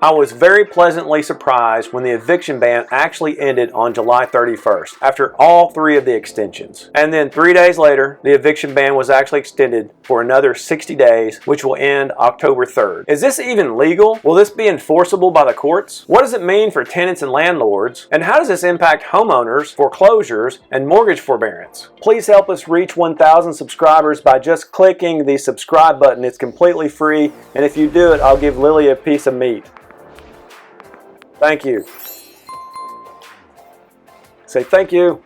I was very pleasantly surprised when the eviction ban actually ended on July 31st, after all 3 of the extensions. And then 3 days later, the eviction ban was actually extended for another 60 days, which will end October 3rd. Is this even legal? Will this be enforceable by the courts? What does it mean for tenants and landlords? And how does this impact homeowners, foreclosures, and mortgage forbearance? Please help us reach 1,000 subscribers by just clicking the subscribe button. It's completely free, and if you do it, I'll give Lily a piece of meat. Thank you. Say thank you.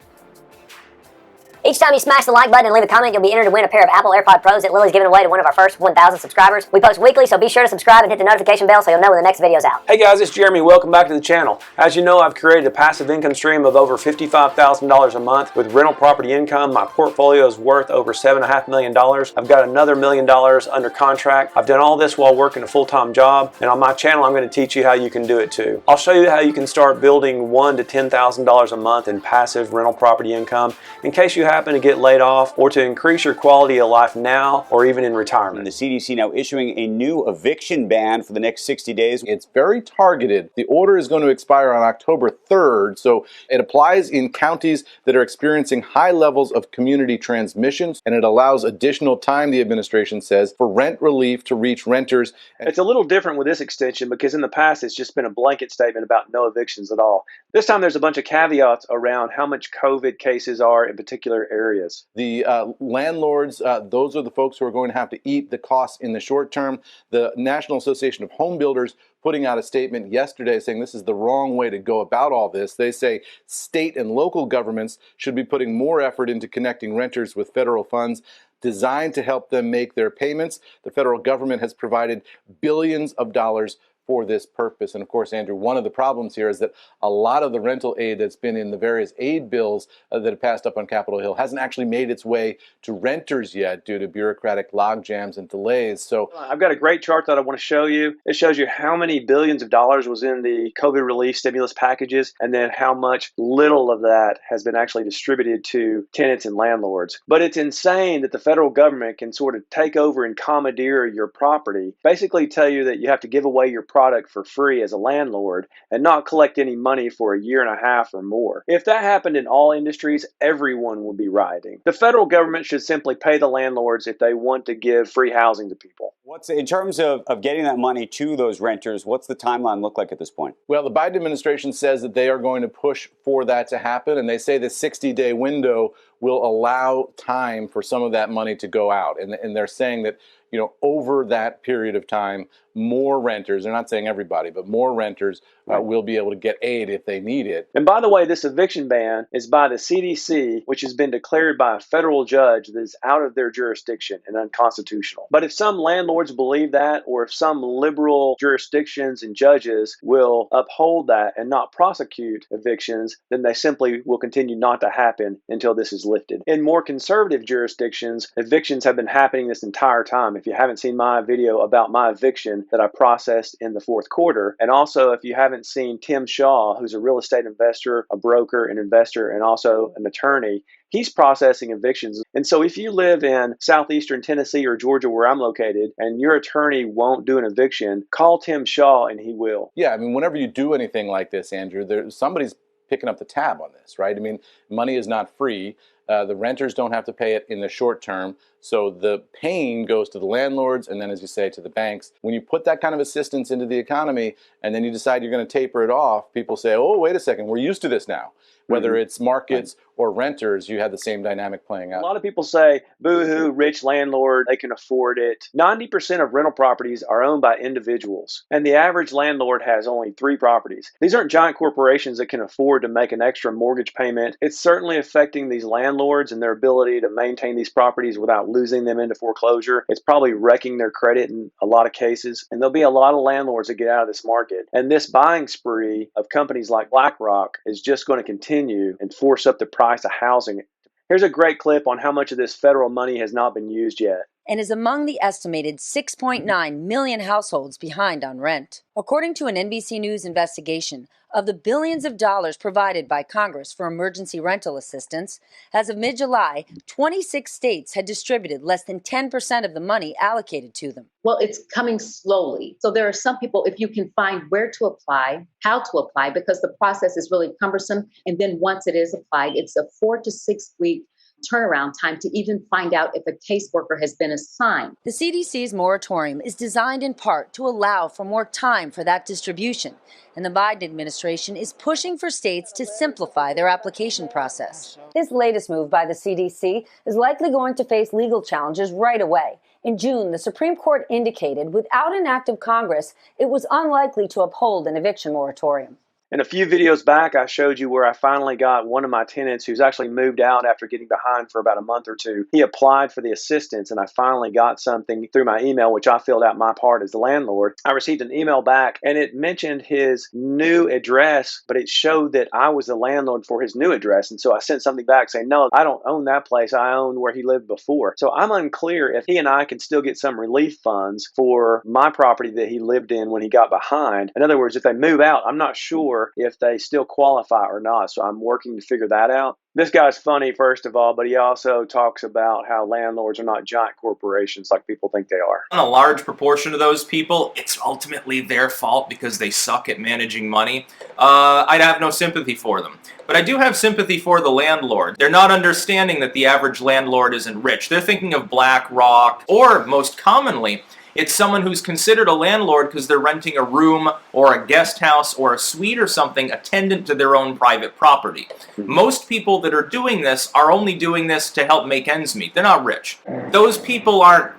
Each time you smash the like button and leave a comment, you'll be entered to win a pair of Apple AirPod Pros that Lily's giving away to one of our first 1,000 subscribers. We post weekly, so be sure to subscribe and hit the notification bell so you'll know when the next video's out. Hey guys, it's Jeremy. Welcome back to the channel. As you know, I've created a passive income stream of over $55,000 a month with rental property income. My portfolio is worth over $7.5 million. I've got another $1 million under contract. I've done all this while working a full-time job, and on my channel, I'm going to teach you how you can do it too. I'll show you how you can start building $1,000 to $10,000 a month in passive rental property income in case you happen to get laid off, or to increase your quality of life now or even in retirement. The CDC now issuing a new eviction ban for the next 60 days. It's very targeted. The order is going to expire on October 3rd, so it applies in counties that are experiencing high levels of community transmission, and it allows additional time, the administration says, for rent relief to reach renters. It's a little different with this extension because in the past it's just been a blanket statement about no evictions at all. This time there's a bunch of caveats around how much COVID cases are in particular areas. The landlords, those are the folks who are going to have to eat the costs in the short term. The National Association of Home Builders putting out a statement yesterday saying this is the wrong way to go about all this. They say state and local governments should be putting more effort into connecting renters with federal funds designed to help them make their payments. The federal government has provided billions of dollars for this purpose. And of course, Andrew, one of the problems here is that a lot of the rental aid that's been in the various aid bills that have passed up on Capitol Hill hasn't actually made its way to renters yet due to bureaucratic logjams and delays. So I've got a great chart that I want to show you. It shows you how many billions of dollars was in the COVID relief stimulus packages, and then how much little of that has been actually distributed to tenants and landlords. But it's insane that the federal government can sort of take over and commandeer your property, basically tell you that you have to give away your product for free as a landlord and not collect any money for a year and a half or more. If that happened in all industries, everyone would be rioting. The federal government should simply pay the landlords if they want to give free housing to people. What's in terms of getting that money to those renters, what's the timeline look like at this point? Well, the Biden administration says that they are going to push for that to happen, and they say the 60-day window will allow time for some of that money to go out. And they're saying that, you know, over that period of time, more renters, they're not saying everybody, but more renters will be able to get aid if they need it. And by the way, this eviction ban is by the CDC, which has been declared by a federal judge that is out of their jurisdiction and unconstitutional. But if some landlords believe that, or if some liberal jurisdictions and judges will uphold that and not prosecute evictions, then they simply will continue not to happen until this is lifted. In more conservative jurisdictions, evictions have been happening this entire time. If you haven't seen my video about my eviction that I processed in the fourth quarter, and also if you haven't seen Tim Shaw, who's a real estate investor, a broker, an investor, and also an attorney, he's processing evictions. And so if you live in southeastern Tennessee or Georgia, where I'm located, and your attorney won't do an eviction, call Tim Shaw and he will. Yeah, I mean, whenever you do anything like this, Andrew, somebody's picking up the tab on this, right? I mean, money is not free. The renters don't have to pay it in the short term. So the pain goes to the landlords and then, as you say, to the banks. When you put that kind of assistance into the economy and then you decide you're going to taper it off, people say, oh, wait a second, we're used to this now. Whether it's markets or renters, you have the same dynamic playing out. A lot of people say, boo-hoo, rich landlord, they can afford it. 90% of rental properties are owned by individuals, and the average landlord has only 3 properties. These aren't giant corporations that can afford to make an extra mortgage payment. It's certainly affecting these landlords and their ability to maintain these properties without losing them into foreclosure. It's probably wrecking their credit in a lot of cases, and there'll be a lot of landlords that get out of this market. And this buying spree of companies like BlackRock is just going to continue and force up the price of housing. Here's a great clip on how much of this federal money has not been used yet. and is among the estimated 6.9 million households behind on rent. According to an NBC News investigation, of the billions of dollars provided by Congress for emergency rental assistance, as of mid-July, 26 states had distributed less than 10% of the money allocated to them. Well, it's coming slowly. So there are some people, if you can find where to apply, how to apply, because the process is really cumbersome. And then once it is applied, it's a 4 to 6 week turnaround time to even find out if a caseworker has been assigned. The CDC's moratorium is designed in part to allow for more time for that distribution, and the Biden administration is pushing for states to simplify their application process. This latest move by the CDC is likely going to face legal challenges right away. In June, the Supreme Court indicated without an act of Congress, it was unlikely to uphold an eviction moratorium. In a few videos back, I showed you where I finally got one of my tenants who's actually moved out after getting behind for about a month or two. He applied for the assistance, and I finally got something through my email, which I filled out my part as the landlord. I received an email back, and it mentioned his new address, but it showed that I was the landlord for his new address. And so I sent something back saying, no, I don't own that place. I own where he lived before. So I'm unclear if he and I can still get some relief funds for my property that he lived in when he got behind. In other words, if they move out, I'm not sure if they still qualify or not. So I'm working to figure that out. This guy's funny, first of all, but he also talks about how landlords are not giant corporations like people think they are. On a large proportion of those people, it's ultimately their fault because they suck at managing money. I'd have no sympathy for them. But I do have sympathy for the landlord. They're not understanding that the average landlord isn't rich. They're thinking of BlackRock, or most commonly, it's someone who's considered a landlord because they're renting a room or a guest house or a suite or something attendant to their own private property. Most people that are doing this are only doing this to help make ends meet. They're not rich. Those people aren't,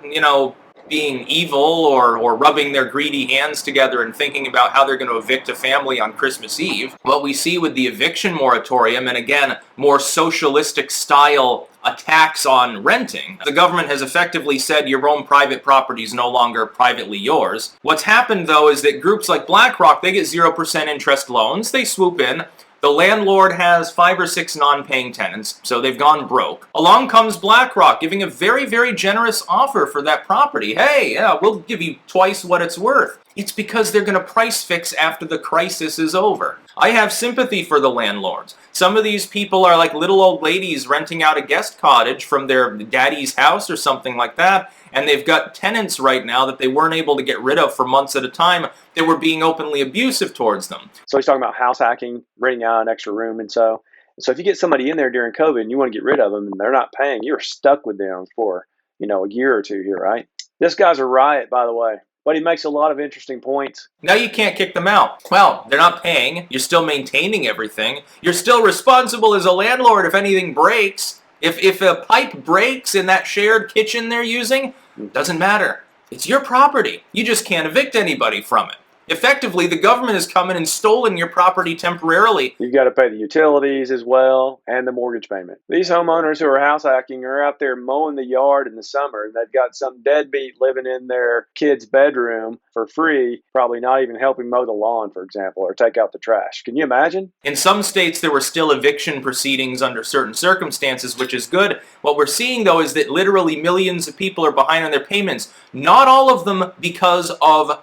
being evil or rubbing their greedy hands together and thinking about how they're going to evict a family on Christmas Eve. What we see with the eviction moratorium, and again, more socialistic style attacks on renting, the government has effectively said your own private property is no longer privately yours. What's happened, though, is that groups like BlackRock, they get 0% interest loans. They swoop in. The landlord has 5 or 6 non-paying tenants, so they've gone broke. Along comes BlackRock, giving a very, very generous offer for that property. Hey, yeah, we'll give you twice what it's worth. It's because they're going to price fix after the crisis is over. I have sympathy for the landlords. Some of these people are like little old ladies renting out a guest cottage from their daddy's house or something like that, and they've got tenants right now that they weren't able to get rid of for months at a time that were being openly abusive towards them. So he's talking about house hacking, renting out an extra room, and so if you get somebody in there during COVID and you want to get rid of them and they're not paying, you're stuck with them for a year or two here, right? This guy's a riot, by the way. But he makes a lot of interesting points. Now you can't kick them out. Well, they're not paying. You're still maintaining everything. You're still responsible as a landlord if anything breaks. If a pipe breaks in that shared kitchen they're using, doesn't matter. It's your property. You just can't evict anybody from it. Effectively, the government has come in and stolen your property temporarily. You've got to pay the utilities as well and the mortgage payment. These homeowners who are house hacking are out there mowing the yard in the summer, and they've got some deadbeat living in their kid's bedroom for free, probably not even helping mow the lawn, for example, or take out the trash. Can you imagine? In some states, there were still eviction proceedings under certain circumstances, which is good. What we're seeing, though, is that literally millions of people are behind on their payments. Not all of them because of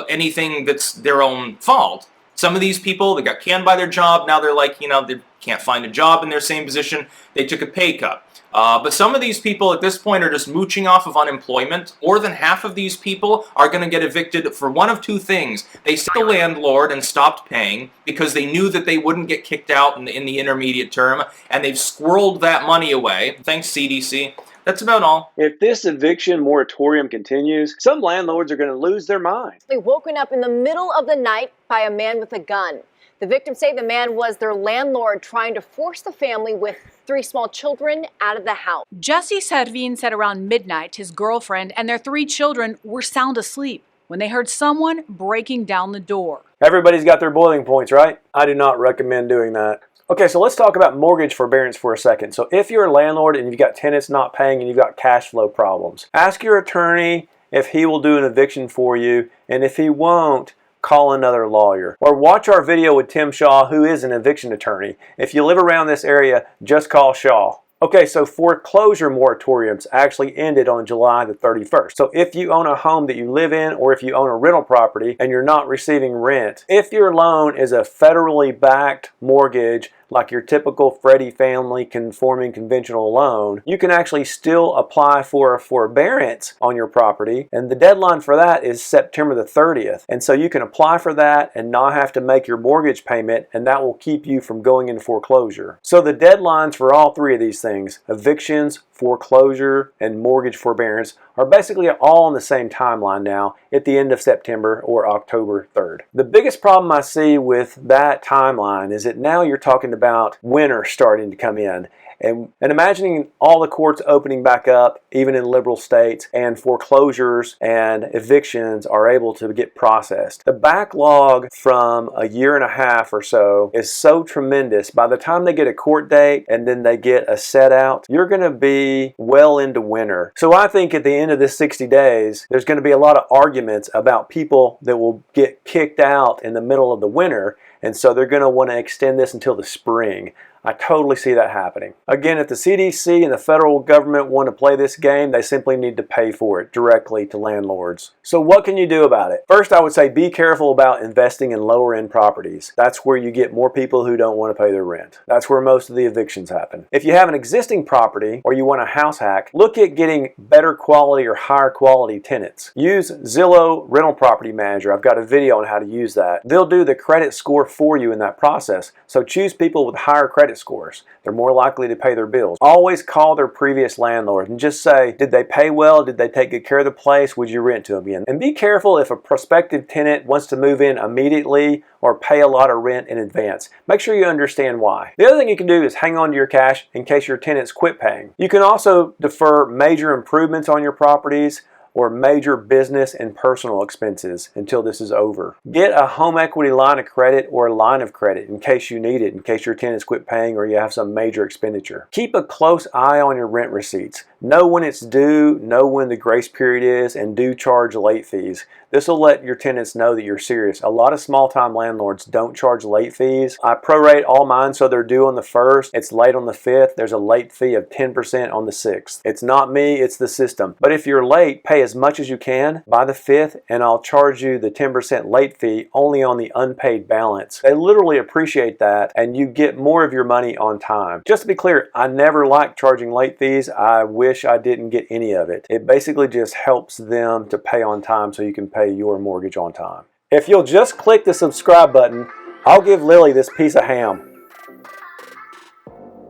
anything that's their own fault. Some of these people, they got canned by their job. Now they're like, they can't find a job in their same position. They took a pay cut. But some of these people at this point are just mooching off of unemployment. More than half of these people are going to get evicted for one of two things. They sued the landlord and stopped paying because they knew that they wouldn't get kicked out in the intermediate term, and they've squirreled that money away. Thanks, CDC. That's about all. If this eviction moratorium continues, some landlords are going to lose their mind. They woken up in the middle of the night by a man with a gun. The victims say the man was their landlord trying to force the family with 3 small children out of the house. Jesse Servin said around midnight his girlfriend and their 3 children were sound asleep when they heard someone breaking down the door. Everybody's got their boiling points, right? I do not recommend doing that. Okay, so let's talk about mortgage forbearance for a second. So if you're a landlord and you've got tenants not paying and you've got cash flow problems, ask your attorney if he will do an eviction for you, and if he won't, call another lawyer. Or watch our video with Tim Shaw, who is an eviction attorney. If you live around this area, just call Shaw. Okay, so foreclosure moratoriums actually ended on July the 31st. So if you own a home that you live in, or if you own a rental property and you're not receiving rent, if your loan is a federally backed mortgage, like your typical Freddie family conforming conventional loan, you can actually still apply for a forbearance on your property, and the deadline for that is September the 30th. And so you can apply for that and not have to make your mortgage payment, and that will keep you from going into foreclosure. So the deadlines for all three of these things, evictions, foreclosure, and mortgage forbearance, are basically all on the same timeline now at the end of September or October 3rd. The biggest problem I see with that timeline is that now you're talking about winter starting to come in. And imagining all the courts opening back up, even in liberal states, and foreclosures and evictions are able to get processed. The backlog from a year and a half or so is so tremendous. By the time they get a court date and then they get a set out, you're going to be well into winter. So I think at the end of this 60 days, there's going to be a lot of arguments about people that will get kicked out in the middle of the winter. And so they're going to want to extend this until the spring. I totally see that happening. Again, if the CDC and the federal government want to play this game, they simply need to pay for it directly to landlords. So what can you do about it? First, I would say be careful about investing in lower end properties. That's where you get more people who don't want to pay their rent. That's where most of the evictions happen. If you have an existing property or you want a house hack, look at getting better quality or higher quality tenants. Use Zillow Rental Property Manager. I've got a video on how to use that. They'll do the credit score for you in that process. So choose people with higher credit scores. They're more likely to pay their bills. Always call their previous landlord and just say, did they pay well? Did they take good care of the place? Would you rent to them again? And be careful if a prospective tenant wants to move in immediately or pay a lot of rent in advance. Make sure you understand why. The other thing you can do is hang on to your cash in case your tenants quit paying. You can also defer major improvements on your properties or major business and personal expenses until this is over. Get a home equity line of credit or a line of credit in case you need it, in case your tenants quit paying or you have some major expenditure. Keep a close eye on your rent receipts. Know when it's due, know when the grace period is, and do charge late fees. This will let your tenants know that you're serious. A lot of small-time landlords don't charge late fees. I prorate all mine so they're due on the 1st. It's late on the 5th. There's a late fee of 10% on the 6th. It's not me, it's the system. But if you're late, pay as much as you can by the 5th, and I'll charge you the 10% late fee only on the unpaid balance. They literally appreciate that, and you get more of your money on time. Just to be clear, I never like charging late fees. I wish I didn't get any of it. It basically just helps them to pay on time so you can pay your mortgage on time. If you'll just click the subscribe button, I'll give Lily this piece of ham.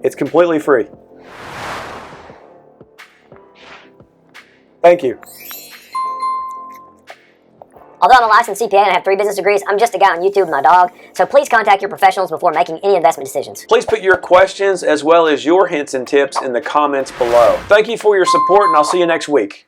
It's completely free. Thank you. Although I'm a licensed CPA and I have 3 business degrees, I'm just a guy on YouTube with my dog. So please contact your professionals before making any investment decisions. Please put your questions as well as your hints and tips in the comments below. Thank you for your support, and I'll see you next week.